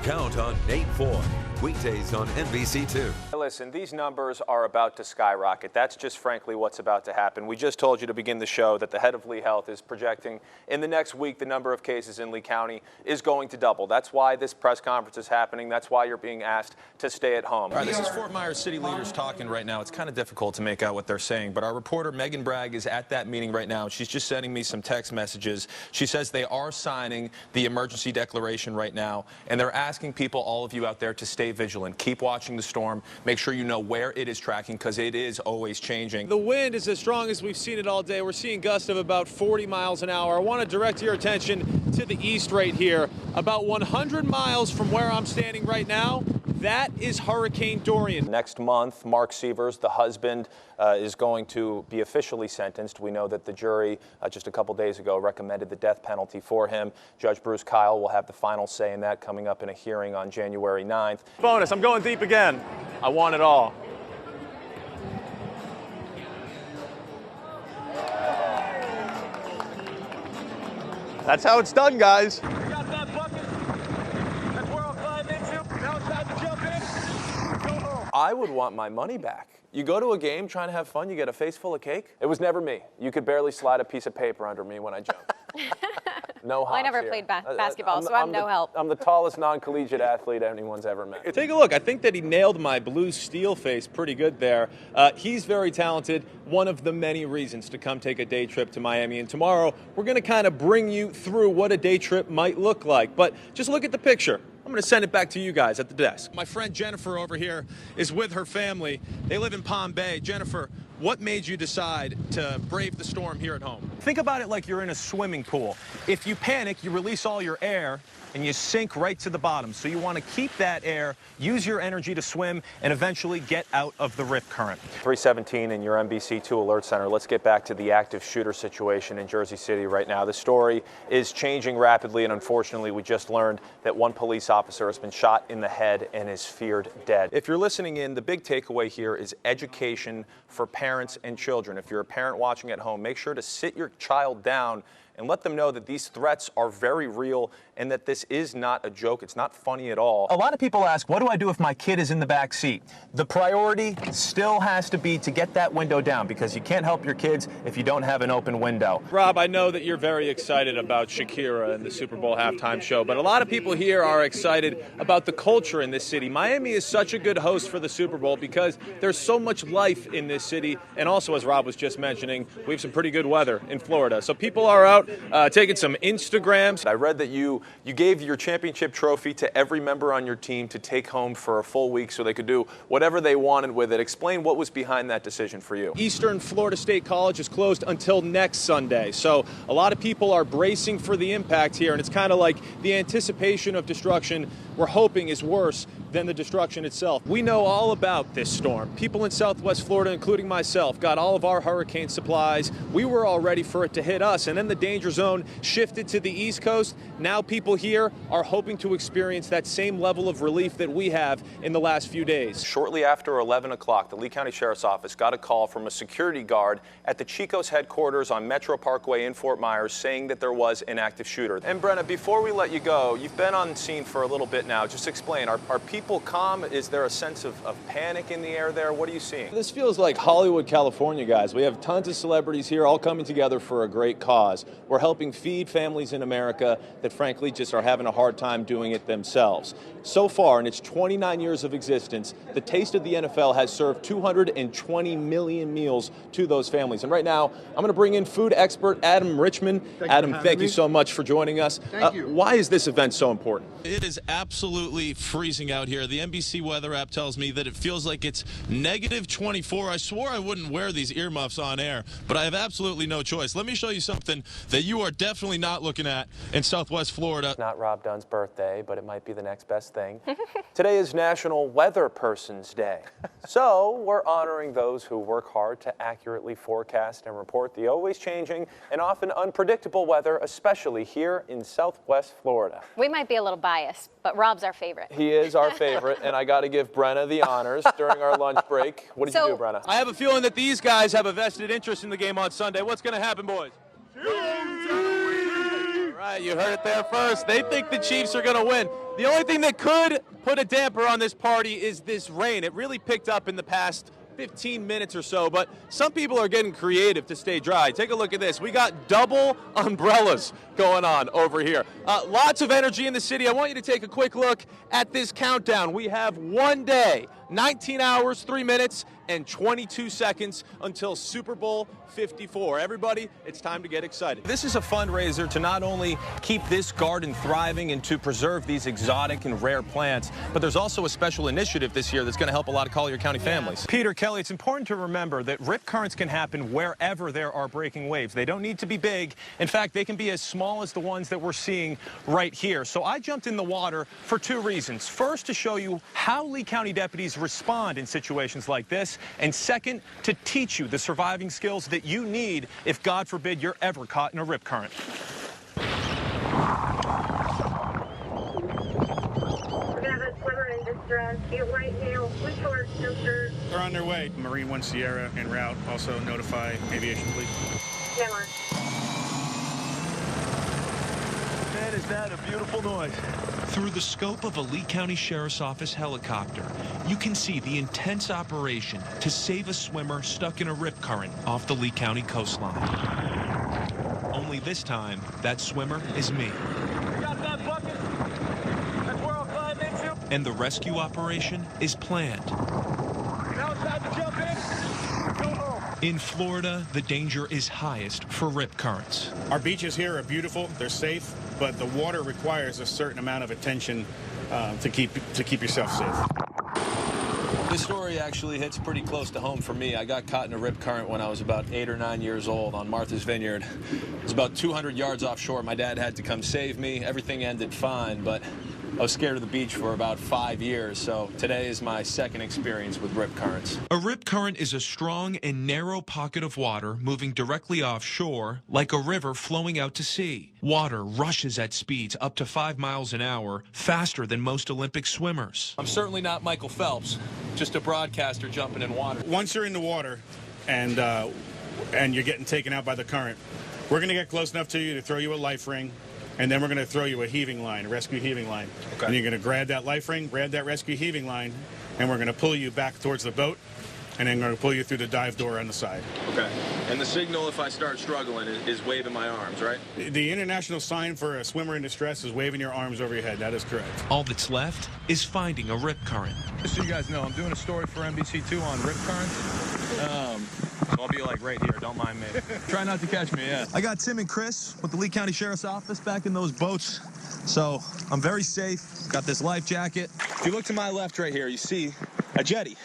Count on Nate Foy. Weekdays on NBC2. Listen, these numbers are about to skyrocket. That's just frankly what's about to happen. We just told you to begin the show that the head of Lee Health is projecting in the next week the number of cases in Lee County is going to double. That's why this press conference is happening. That's why you're being asked to stay at home. All right, this is Fort Myers city leaders talking right now. It's kind of difficult to make out what they're saying, but our reporter Megan Bragg is at that meeting right now. She's just sending me some text messages. She says they are signing the emergency declaration right now, and they're asking people, all of you out there, to stay vigilant. Keep watching the storm. Make sure you know where it is tracking, because it is always changing. The wind is as strong as we've seen it all day. We're seeing gusts of about 40 miles an hour. I want to direct your attention to the east right here. About 100 miles from where I'm standing right now, that is Hurricane Dorian. Next month, Mark Sievers, the husband, is going to be officially sentenced. We know that the jury just a couple days ago recommended the death penalty for him. Judge Bruce Kyle will have the final say in that coming up in a hearing on January 9th. Bonus, I'm going deep again. I want it all. That's how it's done, guys. We got that bucket. That's where I'll climb into. Now it's time to jump in. Go home. I would want my money back. You go to a game trying to have fun, you get a face full of cake. It was never me. You could barely slide a piece of paper under me when I jumped. No hops Well, I never here. played basketball, so I'm no help. I'm the tallest non-collegiate athlete anyone's ever met. Take a look. I think that he nailed my blue steel face pretty good there. He's very talented. One of the many reasons to come take a day trip to Miami. And tomorrow, we're going to kind of bring you through what a day trip might look like. But just look at the picture. I'm going to send it back to you guys at the desk. My friend Jennifer over here is with her family. They live in Palm Bay. Jennifer, what made you decide to brave the storm here at home? Think about it like you're in a swimming pool. If you panic, you release all your air and you sink right to the bottom. So you want to keep that air, use your energy to swim, and eventually get out of the rip current. 317 in your NBC2 Alert Center. Let's get back to the active shooter situation in Jersey City right now. The story is changing rapidly, and unfortunately, we just learned that one police officer has been shot in the head and is feared dead. If you're listening in, the big takeaway here is education for parents and children. If you're a parent watching at home, make sure to sit your child down and let them know that these threats are very real and that this is not a joke. It's not funny at all. A lot of people ask, what do I do if my kid is in the back seat? The priority still has to be to get that window down, because you can't help your kids if you don't have an open window. Rob, I know that you're very excited about Shakira and the Super Bowl halftime show, but a lot of people here are excited about the culture in this city. Miami is such a good host for the Super Bowl because there's so much life in this city, and also, as Rob was just mentioning, we have some pretty good weather in Florida. So people are out taking some Instagrams. I read that you gave your championship trophy to every member on your team to take home for a full week so they could do whatever they wanted with it. Explain what was behind that decision for you. Eastern Florida State College is closed until next Sunday, so a lot of people are bracing for the impact here, and it's kind of like the anticipation of destruction we're hoping is worse than the destruction itself. We know all about this storm. People in Southwest Florida, including myself, got all of our hurricane supplies. We were all ready for it to hit us, and then the danger zone shifted to the East Coast. Now people here are hoping to experience that same level of relief that we have in the last few days. Shortly after 11 o'clock, the Lee County Sheriff's Office got a call from a security guard at the Chico's headquarters on Metro Parkway in Fort Myers saying that there was an active shooter. And Brenna, before we let you go, you've been on scene for a little bit now. Just explain, are people calm? Is there a sense of panic in the air there? What are you seeing? This feels like Hollywood, California, guys. We have tons of celebrities here all coming together for a great cause. We're helping feed families in America that frankly just are having a hard time doing it themselves. So far, in its 29 years of existence, the Taste of the NFL has served 220 million meals to those families. And right now, I'm going to bring in food expert Adam Richman. Adam, thank you so much for joining us. Thank you. Why is this event so important? It is absolutely freezing out here. The NBC weather app tells me that it feels like it's negative 24. I swore I wouldn't wear these earmuffs on air, but I have absolutely no choice. Let me show you something that you are definitely not looking at in Southwest Florida. It's not Rob Dunn's birthday, but it might be the next best thing. Today is National Weather Person's Day. So we're honoring those who work hard to accurately forecast and report the always changing and often unpredictable weather, especially here in Southwest Florida. We might be a little biased, but Rob's our favorite. He is our favorite, and I got to give Brenna the honors during our lunch break. What did you do, Brenna? I have a feeling that these guys have a vested interest in the game on Sunday. What's going to happen, boys? right, you heard it there first. They think the Chiefs are going to win. The only thing that could put a damper on this party is this rain. It really picked up in the past 15 minutes or so, but some people are getting creative to stay dry. Take a look at this. We got double umbrellas going on over here. Lots of energy in the city. I want you to take a quick look at this countdown. We have 1 day, 19 hours, 3 minutes, and 22 seconds until Super Bowl 54. Everybody, it's time to get excited. This is a fundraiser to not only keep this garden thriving and to preserve these exotic and rare plants, but there's also a special initiative this year that's going to help a lot of Collier County families. Peter Kelly, it's important to remember that rip currents can happen wherever there are breaking waves. They don't need to be big. In fact, they can be as small as the ones that we're seeing right here. So I jumped in the water for 2 reasons. First, to show you how Lee County deputies respond in situations like this, and second, to teach you the surviving skills that you need if, God forbid, you're ever caught in a rip current. We have a swimmer in distress. Get right now. Which short filter? They're on their way. Marine 1 Sierra en route. Also notify aviation police. Camera. Man, is that a beautiful noise. Through the scope of a Lee County Sheriff's Office helicopter, you can see the intense operation to save a swimmer stuck in a rip current off the Lee County coastline. Only this time, that swimmer is me. We got that bucket. That's where I'll climb into. And the rescue operation is planned. Now it's time to jump in. Go home. In Florida, the danger is highest for rip currents. Our beaches here are beautiful. They're safe, but the water requires a certain amount of attention to keep yourself safe. This story actually hits pretty close to home for me. I got caught in a rip current when I was about 8 or 9 years old on Martha's Vineyard. It was about 200 yards offshore. My dad had to come save me. Everything ended fine, but I was scared of the beach for about 5 years, so today is my second experience with rip currents. A rip current is a strong and narrow pocket of water moving directly offshore, like a river flowing out to sea. Water rushes at speeds up to 5 miles an hour, faster than most Olympic swimmers. I'm certainly not Michael Phelps, just a broadcaster jumping in water. Once you're in the water and you're getting taken out by the current, we're going to get close enough to you to throw you a life ring. And then we're going to throw you a heaving line, a rescue heaving line. Okay. And you're going to grab that life ring, grab that rescue heaving line, and we're going to pull you back towards the boat, and then we're going to pull you through the dive door on the side. Okay. And the signal, if I start struggling, is waving my arms, right? The international sign for a swimmer in distress is waving your arms over your head. That is correct. All that's left is finding a rip current. Just so you guys know, I'm doing a story for NBC2 on rip currents. I'll be like right here, don't mind me. Try not to catch me, yeah. I got Tim and Chris with the Lee County Sheriff's Office back in those boats, so I'm very safe. Got this life jacket. If you look to my left right here, you see a jetty.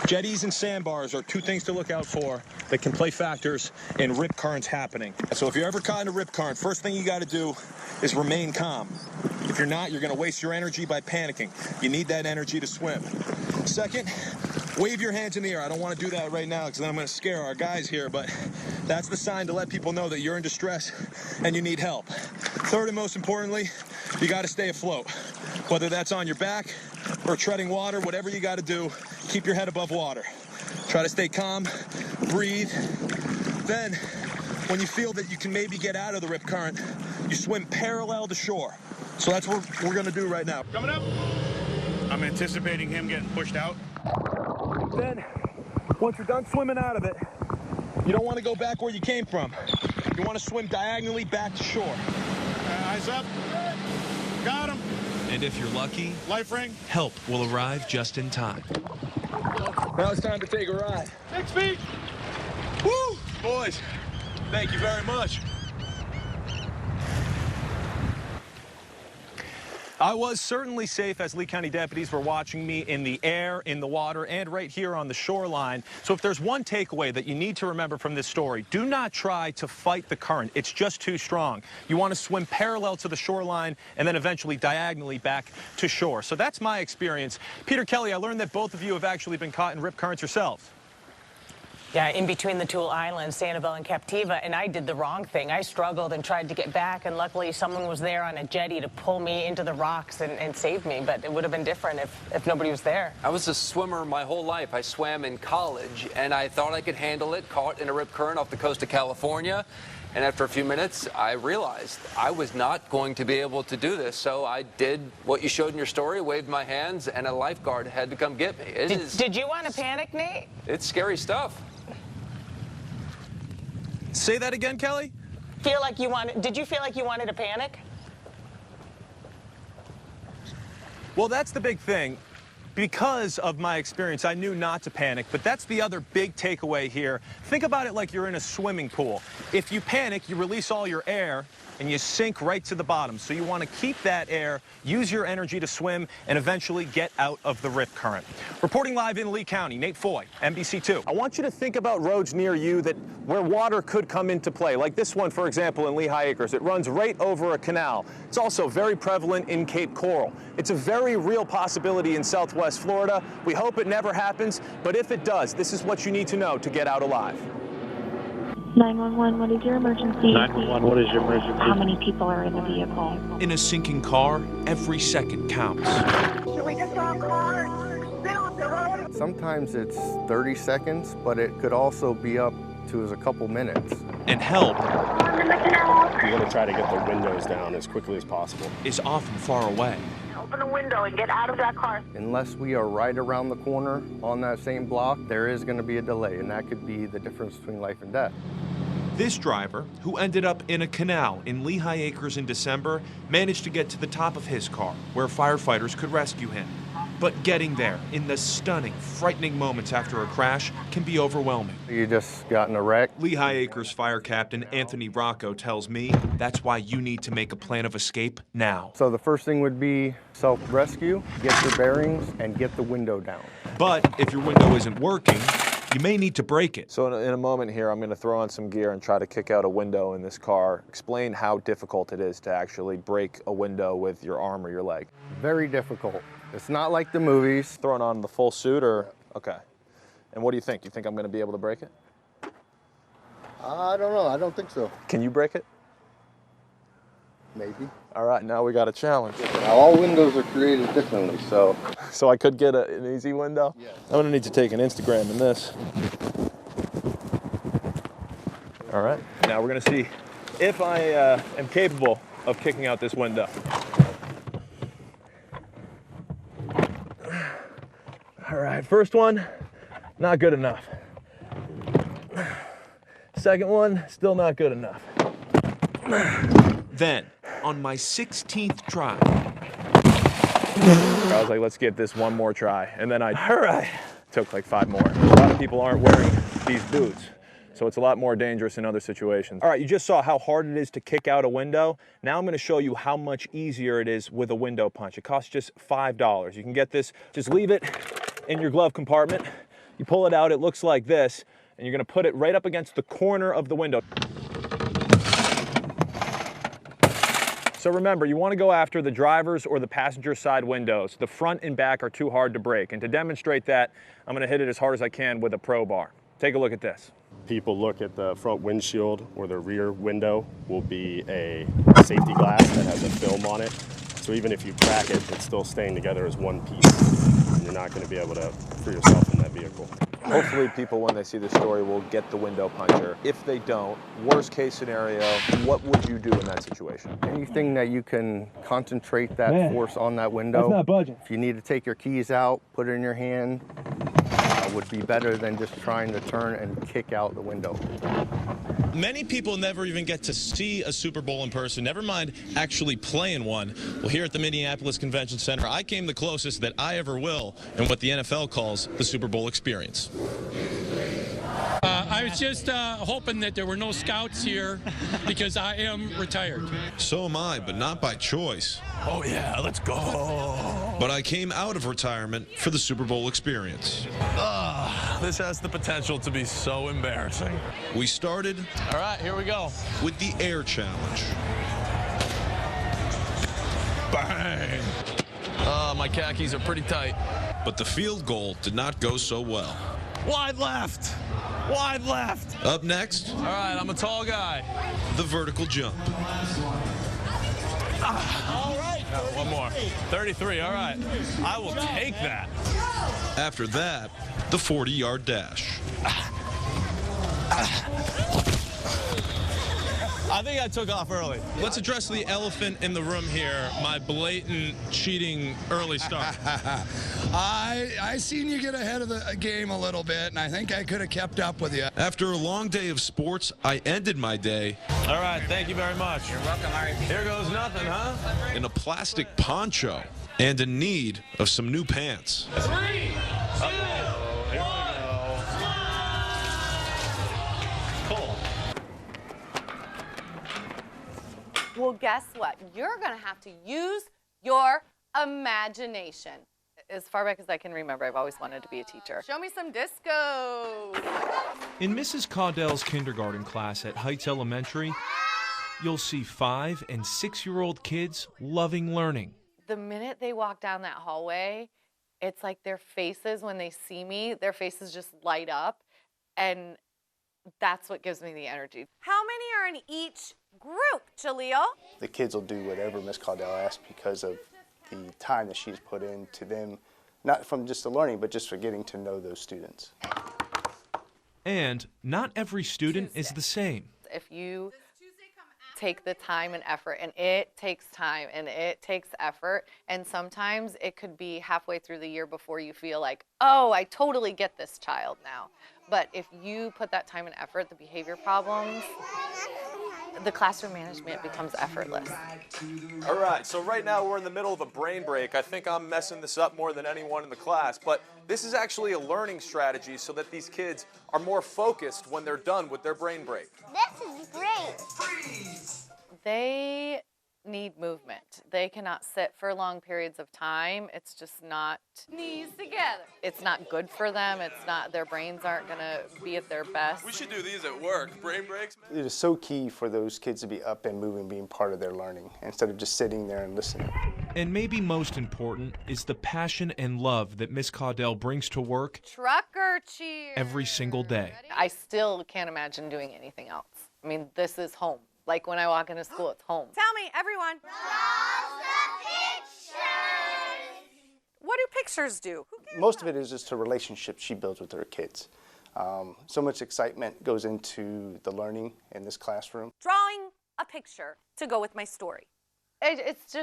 Jetties and sandbars are 2 things to look out for that can play factors in rip currents happening. So if you're ever caught in a rip current, first thing you got to do is remain calm. If you're not, you're going to waste your energy by panicking. You need that energy to swim. Second, wave your hands in the air. I don't want to do that right now because then I'm going to scare our guys here, but that's the sign to let people know that you're in distress and you need help. Third and most importantly, you got to stay afloat. Whether that's on your back or treading water, whatever you got to do, keep your head above water. Try to stay calm, breathe. Then, when you feel that you can maybe get out of the rip current, you swim parallel to shore. So that's what we're going to do right now. Coming up. I'm anticipating him getting pushed out. Then, once you're done swimming out of it, you don't want to go back where you came from. You want to swim diagonally back to shore. Eyes up. Got him. And if you're lucky, life ring. Help will arrive just in time. Now it's time to take a ride. 6 feet. Woo! Boys, thank you very much. I was certainly safe as Lee County deputies were watching me in the air, in the water, and right here on the shoreline. So if there's one takeaway that you need to remember from this story, do not try to fight the current. It's just too strong. You want to swim parallel to the shoreline and then eventually diagonally back to shore. So that's my experience. Peter Kelly, I learned that both of you have actually been caught in rip currents yourselves. Yeah, in between the 2 islands, Sanibel and Captiva, and I did the wrong thing. I struggled and tried to get back, and luckily someone was there on a jetty to pull me into the rocks and save me, but it would have been different if nobody was there. I was a swimmer my whole life. I swam in college, and I thought I could handle it, caught in a rip current off the coast of California. And after a few minutes, I realized I was not going to be able to do this. So I did what you showed in your story, waved my hands, and a lifeguard had to come get me. Did you want to panic, Nate? It's scary stuff. Say that again, Kelly? Did you feel like you wanted to panic? Well, that's the big thing. Because of my experience, I knew not to panic, but that's the other big takeaway here. Think about it like you're in a swimming pool. If you panic, you release all your air and you sink right to the bottom. So you want to keep that air, use your energy to swim, and eventually get out of the rip current. Reporting live in Lee County, Nate Foy, NBC2. I want you to think about roads near you where water could come into play, like this one, for example, in Lehigh Acres. It runs right over a canal. It's also very prevalent in Cape Coral. It's a very real possibility in Southwest Florida. We hope it never happens, but if it does, this is what you need to know to get out alive. 911, what is your emergency? 911, what is your emergency? How many people are in the vehicle? In a sinking car, every second counts. We just saw a car. Still up the road. Sometimes it's 30 seconds, but it could also be up to a couple minutes. And help You want to try to get the windows down as quickly as possible. is often far away. Open the window and get out of that car. Unless we are right around the corner on that same block, there is going to be a delay, and that could be the difference between life and death. This driver, who ended up in a canal in Lehigh Acres in December, managed to get to the top of his car, where firefighters could rescue him. But getting there, in the stunning, frightening moments after a crash, can be overwhelming. You just got in a wreck. Lehigh Acres Fire Captain Anthony Rocco tells me that's why you need to make a plan of escape now. So the first thing would be self-rescue, get your bearings, and get the window down. But if your window isn't working, you may need to break it. So in a moment here, I'm going to throw on some gear and try to kick out a window in this car. Explain how difficult it is to actually break a window with your arm or your leg. Very difficult. It's not like the movies. Throwing on the full suit or, okay. And what do you think? Do you think I'm going to be able to break it? I don't know. I don't think so. Can you break it? Maybe. All right, now we got a challenge. Now, all windows are created differently, so. So I could get an easy window? Yeah. I'm going to need to take an Instagram in this. All right. Now we're going to see if I am capable of kicking out this window. All right, first one, not good enough. Second one, still not good enough. Then, on my 16th try, I was like, let's give this one more try. And then I took like 5 more. A lot of people aren't wearing these boots, so it's a lot more dangerous in other situations. All right, you just saw how hard it is to kick out a window. Now I'm gonna show you how much easier it is with a window punch. It costs just $5. You can get this, just leave it in your glove compartment. You pull it out, it looks like this, and you're gonna put it right up against the corner of the window. So remember, you want to go after the driver's or the passenger side windows. The front and back are too hard to break. And to demonstrate that, I'm going to hit it as hard as I can with a Pro Bar. Take a look at this. People look at the front windshield, or the rear window will be a safety glass that has a film on it. So even if you crack it, it's still staying together as one piece. And you're not going to be able to free yourself in that vehicle. Hopefully people, when they see this story, will get the window puncher. If they don't, worst case scenario, what would you do in that situation? Anything that you can concentrate that force on that window. That's not budging. If you need to take your keys out, put it in your hand, would be better than just trying to turn and kick out the window. Many people never even get to see a Super Bowl in person, never mind actually play in one. Well, here at the Minneapolis Convention Center, I came the closest that I ever will in what the NFL calls the Super Bowl experience. I was just hoping that there were no scouts here because I am retired. So am I, but not by choice. Oh, yeah, let's go. But I came out of retirement for the Super Bowl experience. This has the potential to be so embarrassing. We started All right, here we go. with the Air Challenge. Bang. My khakis are pretty tight. But the field goal did not go so well. Wide left. Wide left. Up next, All right, I'm a tall guy. the vertical jump. All right. One more. 33, all right. I will take that. After that, the 40-yard dash. I think I took off early. Let's address the elephant in the room here, my blatant cheating early start. I seen you get ahead of the game a little bit, and I think I could have kept up with you. After a long day of sports, I ended my day. All right, thank you very much. You're welcome, Harry. Here goes nothing, huh? In a plastic poncho and in need of some new pants. 3, 2, 1. Cool. Well, guess what? You're going to have to use your imagination. As far back as I can remember, I've always wanted to be a teacher. Show me some disco. In Mrs. Caudell's kindergarten class at Heights Elementary, you'll see 5- and 6-year-old kids loving learning. The minute they walk down that hallway, it's like their faces, when they see me, their faces just light up. And that's what gives me the energy. How many are in each group, Jaleel? The kids will do whatever Miss Caudell asks because of the time that she's put into them, not from just the learning, but just for getting to know those students. And not every student is the same. If you take the time and effort, and it takes time and it takes effort, and sometimes it could be halfway through the year before you feel like, oh, I totally get this child now. But if you put that time and effort, the behavior problems, the classroom management becomes effortless. All right, so right now we're in the middle of a brain break. I think I'm messing this up more than anyone in the class, but this is actually a learning strategy so that these kids are more focused when they're done with their brain break. This is great. They need movement. They cannot sit for long periods of time. It's just not knees together. It's not good for them. It's not, their brains aren't gonna be at their best. We should do these at work, brain breaks. It is so key for those kids to be up and moving, being part of their learning, instead of just sitting there and listening. And maybe most important is the passion and love that Miss Caudell brings to work Trucker cheer. every single day. I still can't imagine doing anything else. I mean, this is home. Like when I walk into school, it's home. Tell me, everyone. What do pictures do? Most of it is just a relationship she builds with her kids. So much excitement goes into the learning in this classroom. Drawing a picture to go with my story. It's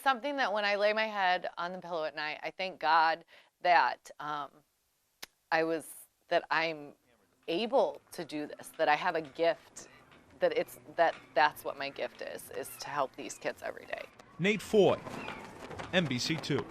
something that when I lay my head on the pillow at night, I thank God that I'm able to do this, that I have a gift, that's what my gift is to help these kids every day. Nate Foy, NBC2.